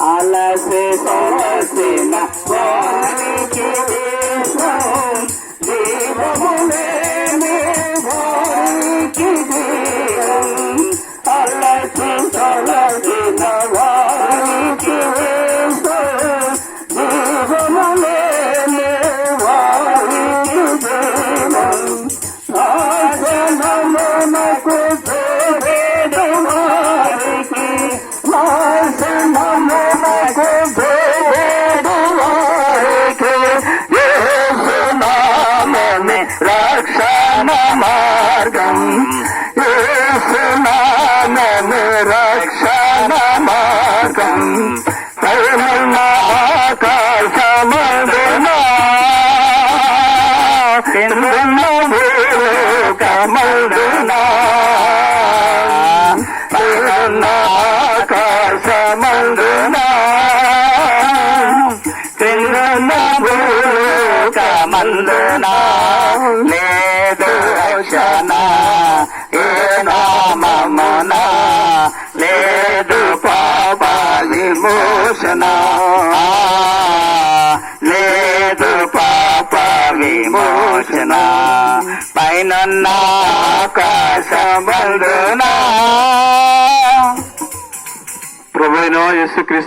అలసి సొలసిన వారికి జీవములేని వారికి అలసి సొలసిన వారికి జీవములేని వారికి నాశనమునకు చేరేడు వారికి నాశనమునకు చేరేడు వారికి యేసునామమే రక్షణ మార్గం యేసునామమే రక్షణ మార్గం ఆకాశమందున కమల్దున ఆకాశమందున కమల్దున లేదు రక్షణ ఏ నామమున లేదు పాప విమోచన లేదు పాప విమోచన పైన ఆకాశమందున ప్రభువైన యేసుక్రీస్తు